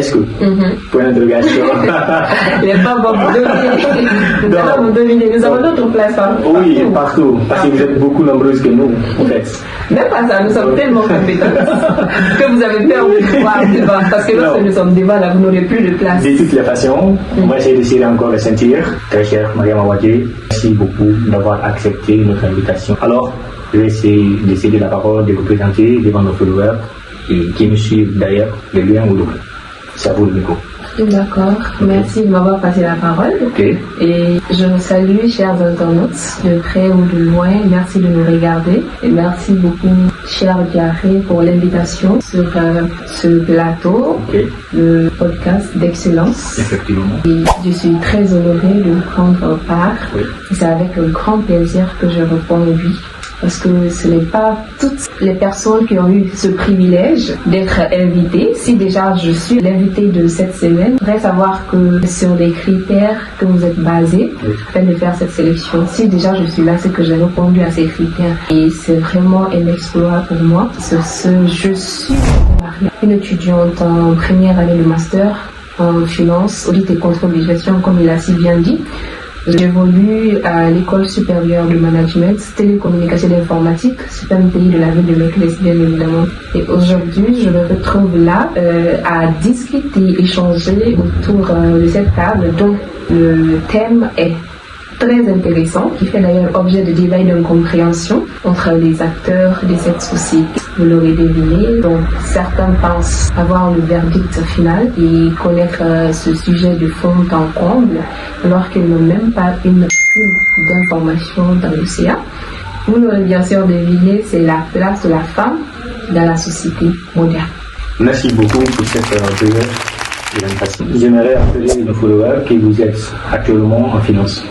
Est-ce que point d'interrogation. Les femmes vont vous dominer. Les femmes vont dominer. Nous avons d'autres places. Oui, partout. Parce que vous êtes beaucoup nombreuses que nous, en fait. Même pas ça, nous sommes tellement compétentes que vous avez peur de voir devant. Parce que lorsque nous sommes devant, là, vous n'aurez plus de place. De toutes les façons, moi j'ai décidé encore de sentir. Très chère Mariam Awadje, merci beaucoup d'avoir accepté notre invitation. Alors, je vais essayer de céder la parole, de vous présenter devant nos followers et qui nous suivent d'ailleurs de lien ou d'autre. C'est à vous le micro. D'accord, merci de m'avoir passé la parole. Okay. Et je vous salue, chers internautes, de près ou de loin. Merci de nous regarder. Et merci beaucoup, cher Diaré, pour l'invitation sur ce plateau, le podcast d'excellence. Effectivement. Et je suis très honorée de prendre part. Oui. C'est avec un grand plaisir que je réponds oui. Parce que ce n'est pas toutes les personnes qui ont eu ce privilège d'être invitées. Si déjà je suis l'invitée de cette semaine, je voudrais savoir que sur les critères que vous êtes basés afin de faire cette sélection, si déjà je suis là, c'est que j'ai répondu à ces critères. Et c'est vraiment un exploit pour moi. Je suis une étudiante en première année de master en finance, audit et contrôle de gestion, comme il a si bien dit. J'évolue à l'école supérieure de management, télécommunication et informatique, super pays de la ville de Mekles, bien évidemment. Et aujourd'hui, je me retrouve là à discuter, échanger autour de cette table dont le thème est très intéressant, qui fait d'ailleurs objet de débat et d'incompréhension entre les acteurs de cette société. Vous l'aurez deviné, donc certains pensent avoir le verdict final et connaître ce sujet de fond en comble, alors qu'ils n'ont même pas une d'information dans l'océan. Vous l'aurez bien sûr deviné, c'est la place de la femme dans la société moderne. Merci beaucoup pour cette brève présentation. J'aimerais appeler nos followers que vous êtes actuellement en finance.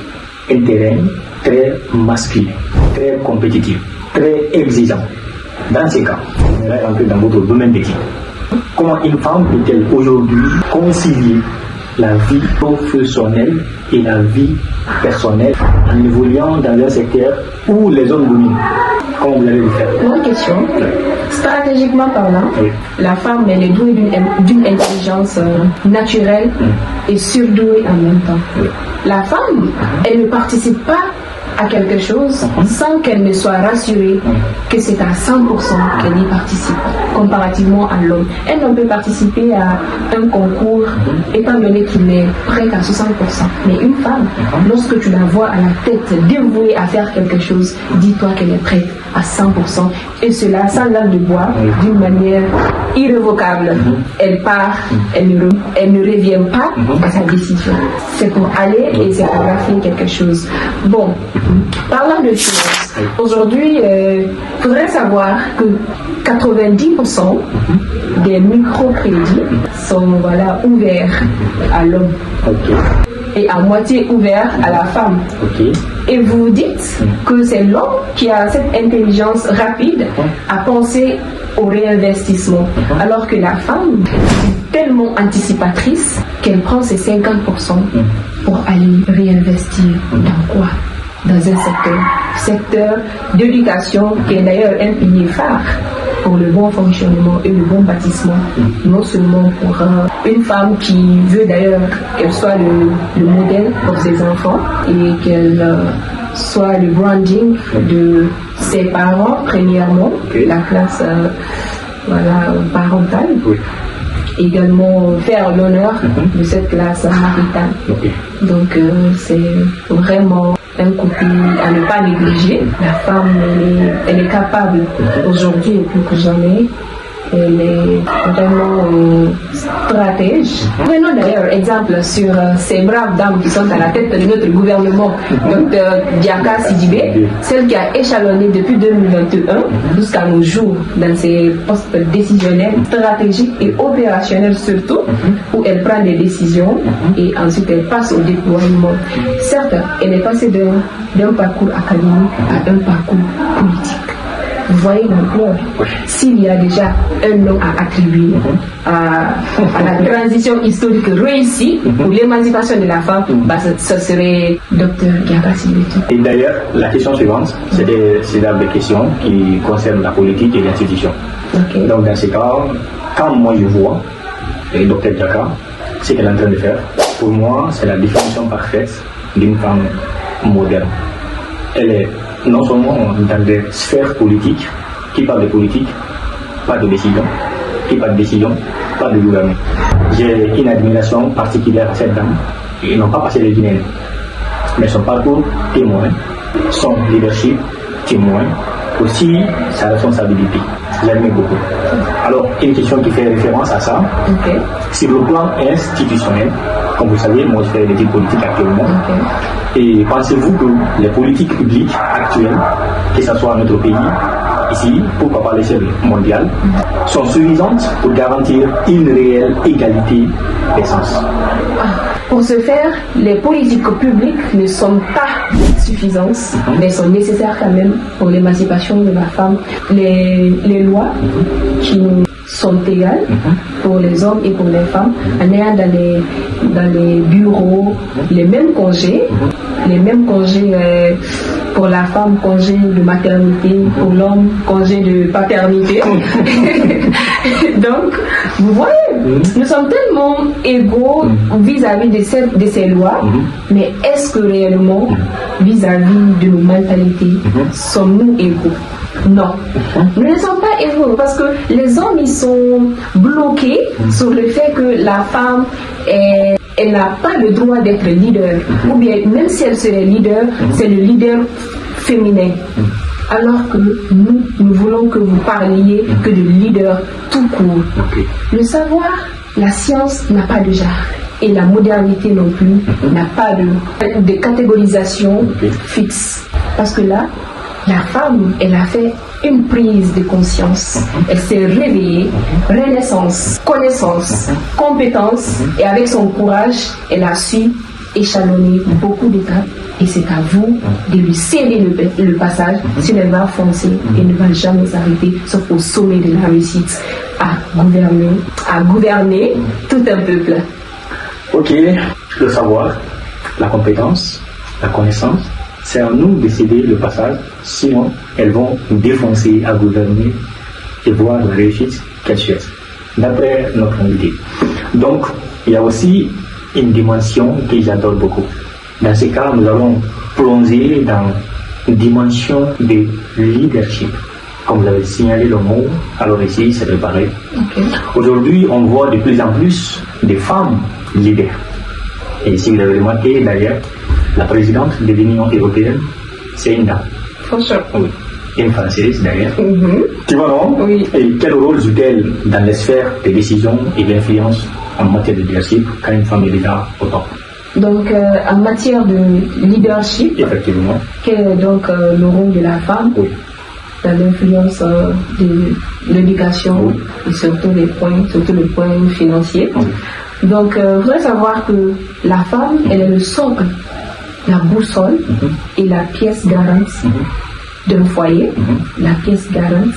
Un terrain très masculin, très compétitif, très exigeant. Dans ces cas, j'aimerais rentrer dans votre domaine d'études. Comment une femme peut-elle aujourd'hui concilier la vie professionnelle et la vie personnelle en évoluant dans un secteur où les hommes dominent? Comment vous allez le faire? Bonne question. Stratégiquement parlant, la femme elle est douée d'une intelligence naturelle et surdouée en même temps. La femme, elle ne participe pas à quelque chose sans qu'elle ne soit rassurée que c'est à 100% qu'elle y participe, comparativement à l'homme. Elle ne peut participer à un concours étant donné qu'il est prêt à 60%. Mais une femme, lorsque tu la vois à la tête dévouée à faire quelque chose, dis-toi qu'elle est prête à 100%. Et cela sans langue de bois, d'une manière irrévocable. Elle part, elle ne revient pas à sa décision. C'est pour aller et c'est pour faire quelque chose. Bon, parlant de finances, aujourd'hui, il faudrait savoir que 90% des microcrédits sont ouverts à l'homme. Et à moitié ouvert à la femme. Et vous vous dites que c'est l'homme qui a cette intelligence rapide à penser au réinvestissement, alors que la femme est tellement anticipatrice qu'elle prend ses 50% pour aller réinvestir dans quoi? Dans un secteur d'éducation qui est d'ailleurs un pilier phare pour le bon fonctionnement et le bon bâtissement, non seulement pour une femme qui veut d'ailleurs qu'elle soit le modèle pour ses enfants et qu'elle soit le branding de ses parents premièrement, la classe parentale, également faire l'honneur de cette classe maritale. Donc c'est vraiment un côté à ne pas négliger. La femme, elle est capable aujourd'hui et plus que jamais. Elle est vraiment stratège. Prenons d'ailleurs exemple sur ces braves dames qui sont à la tête de notre gouvernement, Dr Diaka Sidibé, celle qui a échelonné depuis 2021 jusqu'à nos jours dans ses postes décisionnels, stratégiques et opérationnels surtout, où elle prend des décisions et ensuite elle passe au déploiement. Certes, elle est passée d'un parcours académique à un parcours politique. Vous voyez l'ampleur. S'il y a déjà un nom à attribuer à la transition historique réussie pour l'émancipation de la femme, ce serait Dr Diaka Sidibé. Et d'ailleurs, la question suivante, c'est des questions qui concernent la politique et l'institution. Donc dans ces cas, quand moi je vois le docteur Diaka, ce qu'elle est en train de faire, pour moi, c'est la définition parfaite d'une femme moderne. Elle est non seulement dans des sphères politiques, qui parlent de politique, pas de décision, qui parlent de décision, pas de gouvernement. J'ai une admiration particulière à cette dame. Ils n'ont pas passé le dîner, mais son parcours témoin, son leadership témoin, aussi sa responsabilité. J'admire beaucoup. Alors, une question qui fait référence à ça, sur le plan institutionnel, comme vous savez, moi je fais des études politiques actuellement, et pensez-vous que les politiques publiques actuelles, que ce soit à notre pays, ici, pourquoi pas à l'échelle mondiale, sont suffisantes pour garantir une réelle égalité des chances? Pour ce faire, les politiques publiques ne sont pas suffisantes, mais sont nécessaires quand même pour l'émancipation de la femme. Les lois qui sont égales pour les hommes et pour les femmes, en ayant dans les bureaux les mêmes congés pour la femme, congé de maternité, pour l'homme, congé de paternité. Donc, vous voyez, nous sommes tellement égaux vis-à-vis de ces lois, mais est-ce que réellement, vis-à-vis de nos mentalités, sommes-nous égaux? Non, nous ne sommes pas égaux parce que les hommes, ils sont bloqués sur le fait que la femme elle n'a pas le droit d'être leader, ou bien même si elle serait leader, c'est le leader féminin. Alors que nous voulons que vous parliez que de leader tout court. Le savoir, la science n'a pas de genre. Et la modernité non plus n'a pas de catégorisation fixe. Parce que là, la femme, elle a fait une prise de conscience. Elle s'est réveillée, renaissance, connaissance, compétence, et avec son courage, elle a su échelonner beaucoup d'étapes. Et c'est à vous de lui céder le passage, sinon elle va foncer et ne va jamais s'arrêter, sauf au sommet de la réussite, à gouverner tout un peuple. Ok, le savoir, la compétence, la connaissance, c'est à nous de céder le passage, sinon elles vont nous défoncer à gouverner et voir la réussite qu'elles souhaitent, d'après notre idée. Donc, il y a aussi une dimension que j'adore beaucoup. Dans ce cas, nous allons plonger dans une dimension de leadership. Comme vous avez signalé le mot, alors ici, c'est préparé. Aujourd'hui, on voit de plus en plus de femmes leaders. Et si vous avez remarqué, d'ailleurs, la présidente de l'Union européenne, c'est une dame. Oui. Une Française, d'ailleurs. Tu vois, non? Oui. Et quel rôle joue-t-elle dans les sphères de décision et d'influence en matière de leadership quand une femme est déjà au top? Donc, en matière de leadership, effectivement, quel est donc le rôle de la femme dans l'influence de l'éducation et surtout le point financier? Donc, il faudrait savoir que la femme, elle est le socle, la boussole et la pièce garante d'un foyer, la pièce garante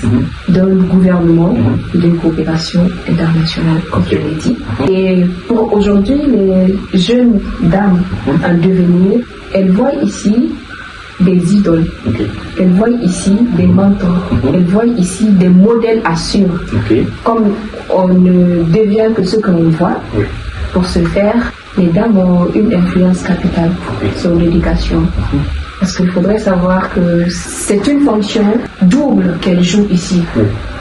d'un gouvernement et d'une coopération internationale, comme je l'ai dit. Et pour aujourd'hui, les jeunes dames en devenir, elles voient ici des idoles, elles voient ici des mentors, elles voient ici des modèles à suivre. Comme on ne devient que ce qu'on voit, pour ce faire, les dames ont une influence capitale sur l'éducation. Parce qu'il faudrait savoir que c'est une fonction double qu'elle joue ici,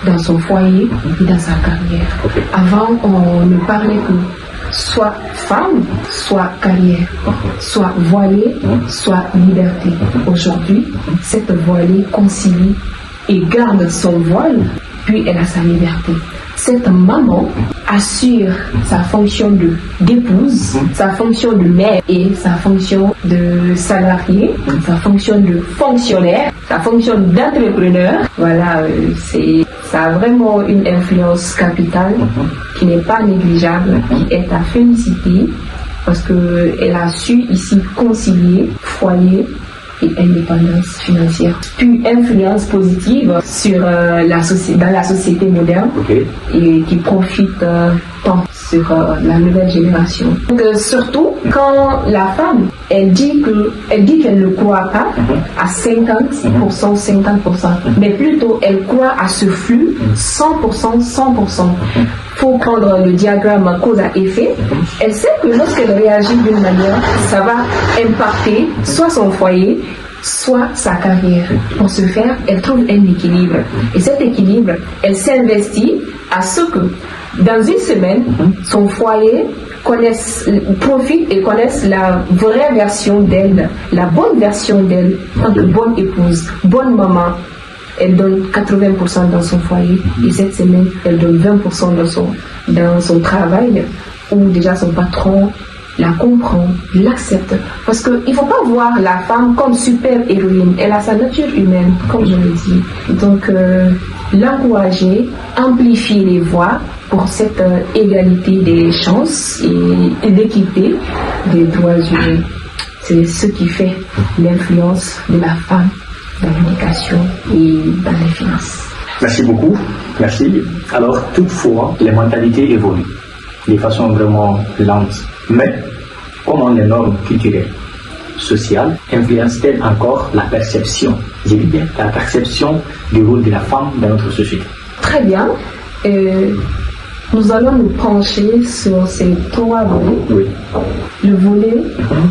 dans son foyer et dans sa carrière. Avant, on ne parlait que soit femme, soit carrière, soit voilée, soit liberté. Aujourd'hui, cette voilée concilie et garde son voile, puis elle a sa liberté. Cette maman assure sa fonction d'épouse, sa fonction de mère et sa fonction de salarié, sa fonction de fonctionnaire, sa fonction d'entrepreneur. Voilà, ça a vraiment une influence capitale qui n'est pas négligeable, qui est à féliciter parce qu'elle a su ici concilier foyer et indépendance financière, puis influence positive sur dans la société moderne et qui profite tend sur la nouvelle génération. Donc, surtout quand la femme, elle dit qu'elle ne croit pas à 50%, 50%, mais plutôt elle croit à ce flux 100%, 100%. Faut prendre le diagramme cause à effet. Elle sait que lorsqu'elle réagit d'une manière, ça va impacter soit son foyer, soit sa carrière. Pour ce faire, elle trouve un équilibre. Et cet équilibre, elle s'investit à ce que dans une semaine, son foyer profite et connaisse la vraie version d'elle, la bonne version d'elle, en tant que bonne épouse, bonne maman. Elle donne 80% dans son foyer et cette semaine, elle donne 20% dans son travail où déjà son patron la comprend, l'accepte. Parce qu'il ne faut pas voir la femme comme super héroïne. Elle a sa nature humaine, comme je l'ai dit. Donc, l'encourager, amplifier les voix pour cette égalité des chances et d'équité des droits humains. C'est ce qui fait l'influence de la femme dans l'éducation et dans les finances. Merci beaucoup. Merci. Alors, toutefois, les mentalités évoluent de façon vraiment lente. Mais comment les normes culturelles, sociales, influencent-elles encore la perception, je dis bien, la perception du rôle de la femme dans notre société? Très bien. Nous allons nous pencher sur ces trois volets. Oui. Le volet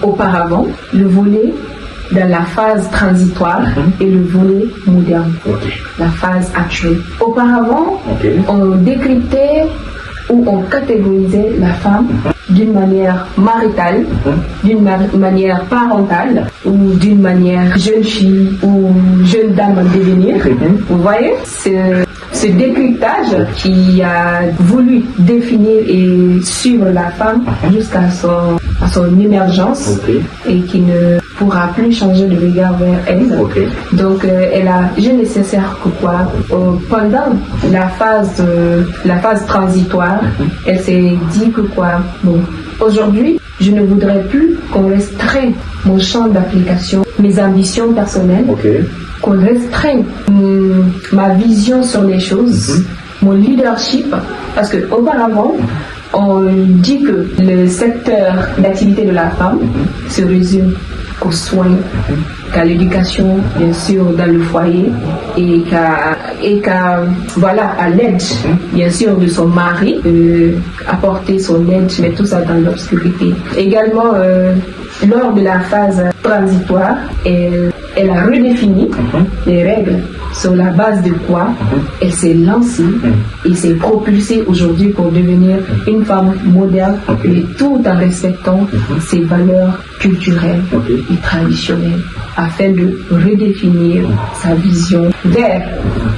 auparavant, le volet dans la phase transitoire et le volet moderne, la phase actuelle. Auparavant, on décryptait ou on catégorisait la femme d'une manière maritale, d'une manière parentale ou d'une manière jeune fille ou jeune dame en devenir. Vous voyez, ce décryptage qui a voulu définir et suivre la femme jusqu'à son émergence et qui ne pourra plus changer de regard vers elle. Donc elle a je nécessaire que quoi pendant la phase transitoire, elle s'est dit que quoi aujourd'hui je ne voudrais plus qu'on restreigne mon champ d'application, mes ambitions personnelles, qu'on restreigne ma vision sur les choses, mon leadership, parce que auparavant on dit que le secteur d'activité de la femme se résume qu'aux soins, qu'à l'éducation, bien sûr, dans le foyer, et à l'aide, bien sûr, de son mari, apporter son aide, mais tout ça dans l'obscurité. Également, lors de la phase transitoire, elle a redéfini les règles sur la base de quoi elle s'est lancée et s'est propulsée aujourd'hui pour devenir une femme moderne, et tout en respectant ses valeurs culturelles et traditionnelles, afin de redéfinir sa vision vers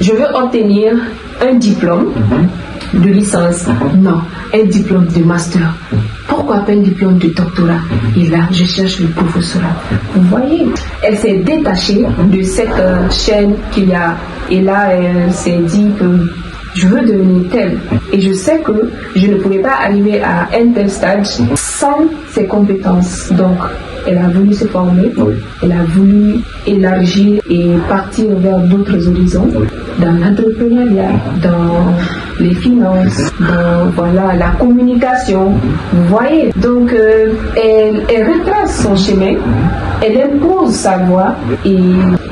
je veux obtenir un diplôme de licence, non, un diplôme de master. Pourquoi pas un diplôme de doctorat? Et là, je cherche le professorat. Vous voyez, elle s'est détachée de cette chaîne qu'il y a. Et là, elle s'est dit que je veux devenir telle. Et je sais que je ne pouvais pas arriver à un tel stade sans ses compétences. Donc, elle a voulu se former, elle a voulu élargir et partir vers d'autres horizons, dans l'entrepreneuriat, dans les finances, dans la communication. Vous voyez, donc elle retrace son chemin, elle impose sa voix et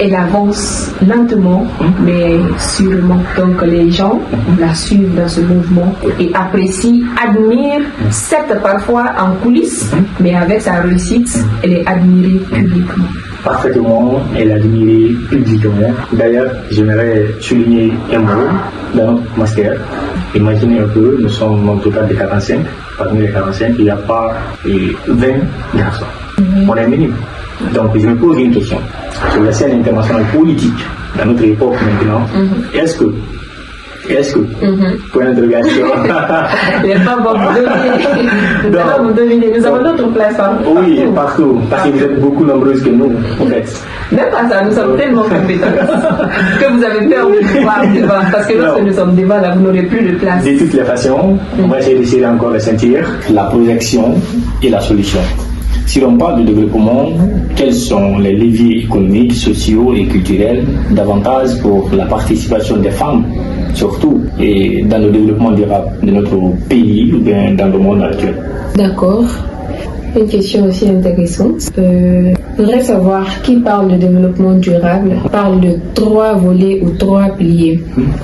elle avance lentement mais sûrement. Donc les gens la suivent dans ce mouvement et apprécient, admirent, certes parfois en coulisses, mais avec sa réussite, elle est admirée publiquement. Parfaitement, elle est admirée publiquement. D'ailleurs, j'aimerais souligner un mot dans notre master. Imaginez un peu, nous sommes au total de 45. Parmi les 45, il n'y a pas 20 garçons. On est minime. Donc, je me pose une question. Sur la scène internationale politique, dans notre époque maintenant, est-ce que pour l'interrogation. Les femmes vont vous dominer. Nous avons notre place. Oui, partout. Parce que vous êtes beaucoup nombreuses que nous, en fait. Même pas ça, nous sommes tellement compétents que vous avez peur de voir devant. Parce que lorsque nous sommes devant, là, vous n'aurez plus de place. De toutes les façons, on va essayer d'essayer encore de sentir la projection et la solution. Si l'on parle de développement, quels sont les leviers économiques, sociaux et culturels davantage pour la participation des femmes, surtout et dans le développement durable de notre pays ou bien dans le monde actuel? D'accord. Une question aussi intéressante. Je voudrais savoir qui parle de développement durable parle de 3 volets ou 3 piliers.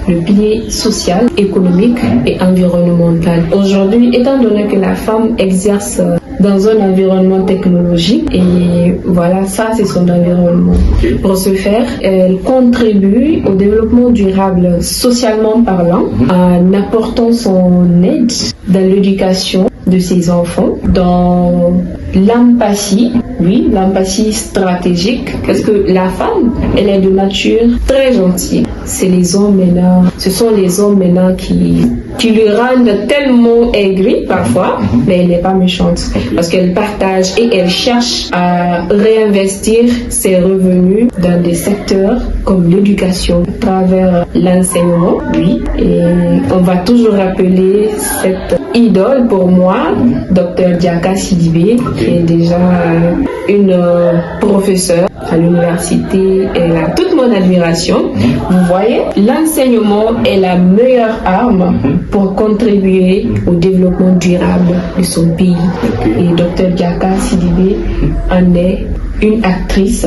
Le pilier social, économique et environnemental. Aujourd'hui, étant donné que la femme exerce dans un environnement technologique, et voilà, ça c'est son environnement. Pour ce faire, elle contribue au développement durable socialement parlant en apportant son aide dans l'éducation de ses enfants, dans l'empathie, oui, l'empathie stratégique, parce que la femme, elle est de nature très gentille. C'est les hommes maintenant, ce sont les hommes maintenant qui lui rendent tellement aigri parfois, mais elle n'est pas méchante, parce qu'elle partage et elle cherche à réinvestir ses revenus dans des secteurs comme l'éducation, à travers l'enseignement, oui, et on va toujours rappeler cette idole pour moi, Dr Diaka Sidibé, qui est déjà une professeure à l'université. Elle a toute mon admiration. Vous voyez, l'enseignement est la meilleure arme pour contribuer au développement durable de son pays. Et Dr Diaka Sidibé en est une actrice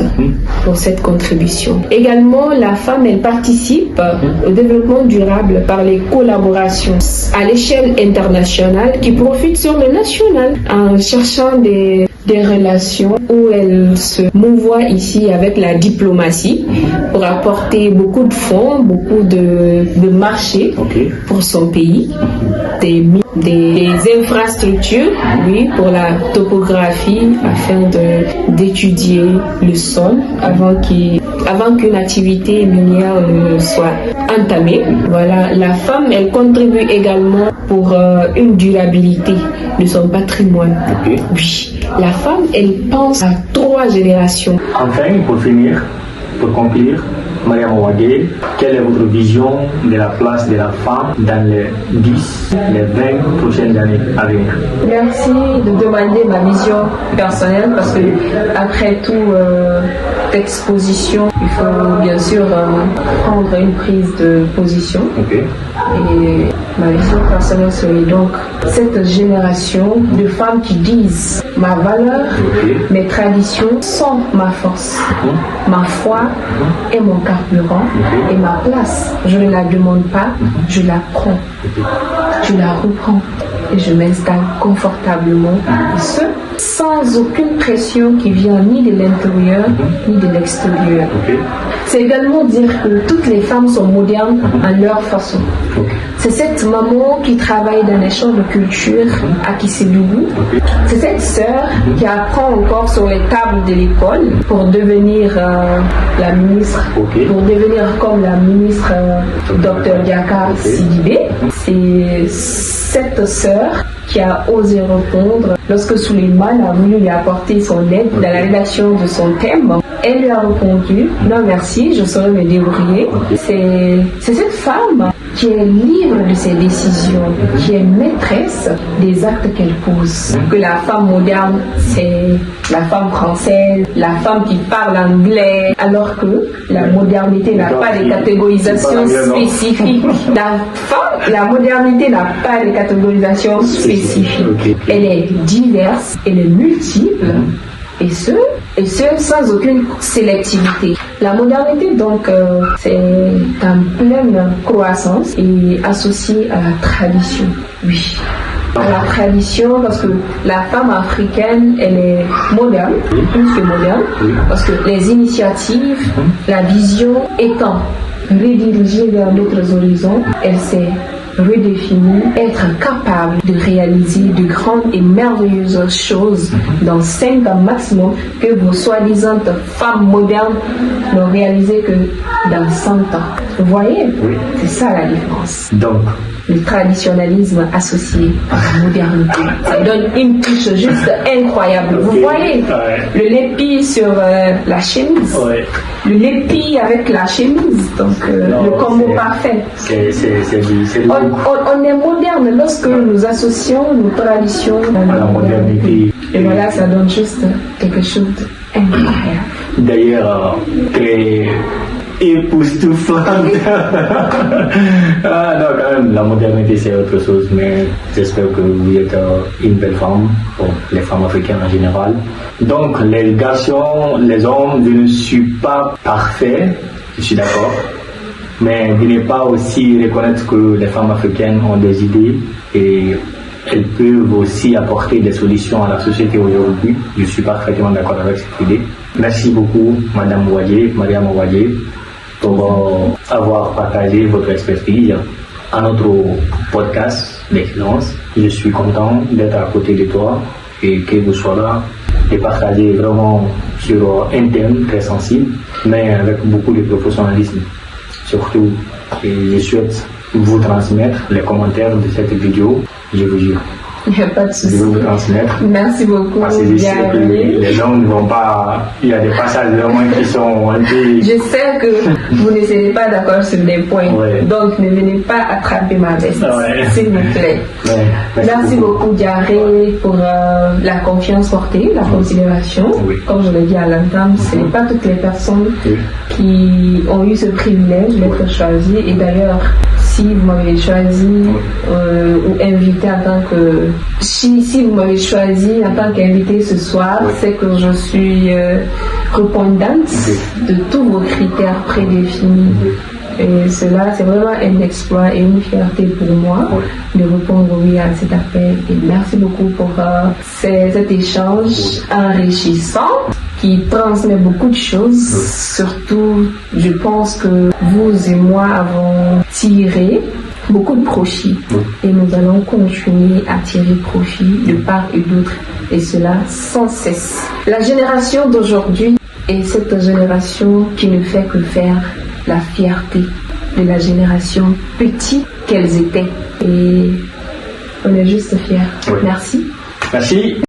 pour cette contribution. Également, la femme, elle participe au développement durable par les collaborations à l'échelle internationale qui profitent sur le national en cherchant des relations où elle se mouvoie ici avec la diplomatie pour apporter beaucoup de fonds, beaucoup de marchés pour son pays, des infrastructures, oui, pour la topographie afin d'étudier le sol avant qu'une activité minière ne soit entamée. Voilà, la femme, elle contribue également pour une durabilité de son patrimoine. Oui, la femme, elle pense à 3 générations. Enfin, pour finir, pour conclure, Mariama Ouadé, quelle est votre vision de la place de la femme dans les 10, les 20 prochaines années à venir? Merci de demander ma vision personnelle parce que après tout exposition, il faut bien sûr prendre une prise de position. Et ma vision personnelle serait donc cette génération de femmes qui disent ma valeur, mes traditions sont ma force, ma foi est mon carburant et ma place. Je ne la demande pas, je la prends, je la reprends et je m'installe confortablement, et ce sans aucune pression qui vient ni de l'intérieur ni de l'extérieur. C'est également dire que toutes les femmes sont modernes à leur façon. C'est cette maman qui travaille dans les champs de culture à Kissédougou. C'est cette sœur qui apprend encore sur les tables de l'école pour devenir la ministre, pour devenir comme la ministre Dr Diaka Sidibé. C'est cette sœur qui a osé répondre lorsque Souleymane a voulu lui apporter son aide dans la rédaction de son thème. Elle lui a répondu « Non merci, je saurai me débrouiller ». C'est cette femme qui est libre de ses décisions, qui est maîtresse des actes qu'elle pose. Que la femme moderne, c'est la femme française, la femme qui parle anglais, alors que la modernité n'a pas de catégorisation spécifique. La modernité n'a pas de catégorisation spécifique. Elle est diverse, elle est multiple. Et ce sans aucune sélectivité. La modernité, donc, c'est en pleine croissance et associée à la tradition. Oui. À la tradition, parce que la femme africaine, elle est moderne, plus que moderne, parce que les initiatives, la vision étant redirigée vers d'autres horizons, elle s'est redéfinir, être capable de réaliser de grandes et merveilleuses choses dans 5 ans maximum que vos soi-disant femmes modernes n'ont réalisé que dans 100 ans. Vous voyez? C'est ça la différence. Donc, le traditionnalisme associé à la modernité. Ça donne une touche juste incroyable. Vous voyez le lépi sur la chemise, le lépi avec la chemise, donc le combo parfait. On est moderne lorsque nous associons nos traditions à la modernité. Et voilà, ça donne juste quelque chose d'incroyable. D'ailleurs, très époustouflante. Ah non, quand même, la modernité c'est autre chose, mais j'espère que vous êtes une belle femme, bon, les femmes africaines en général. Donc, les garçons, les hommes, je ne suis pas parfait, je suis d'accord, mais je n'ai pas aussi reconnaître que les femmes africaines ont des idées et elles peuvent aussi apporter des solutions à la société aujourd'hui. Je suis parfaitement d'accord avec cette idée. Merci beaucoup, Madame Mariam Ouadié, pour avoir partagé votre expertise à notre podcast d'excellence. Je suis content d'être à côté de toi et que vous soyez là et partager vraiment sur un thème très sensible, mais avec beaucoup de professionnalisme. Surtout, et je souhaite vous transmettre les commentaires de cette vidéo, je vous jure. Il n'y a pas de souci. Je vais vous transmettre. Merci beaucoup. Parce que je sais que les gens ne vont pas. Il y a des passages vraiment qui sont un peu. Je sais que vous ne serez pas d'accord sur des points. Donc ne venez pas attraper ma veste. S'il vous plaît. Merci beaucoup, Diaré, pour la confiance portée, la considération. Comme je l'ai dit à l'entame, ce n'est pas toutes les personnes qui ont eu ce privilège d'être choisies. Et d'ailleurs, si vous m'avez choisi ou invité en tant que... Si vous m'avez choisi en tant qu'invité ce soir, c'est que je suis répondante de tous vos critères prédéfinis. Et cela, c'est vraiment un exploit et une fierté pour moi de répondre oui à cet appel. Et merci beaucoup pour cet échange enrichissant qui transmet beaucoup de choses. Surtout, je pense que vous et moi avons tiré beaucoup de profit et nous allons continuer à tirer profit de part et d'autre, et cela sans cesse. La génération d'aujourd'hui est cette génération qui ne fait que faire la fierté de la génération petite qu'elles étaient, et on est juste fiers. Merci. Merci.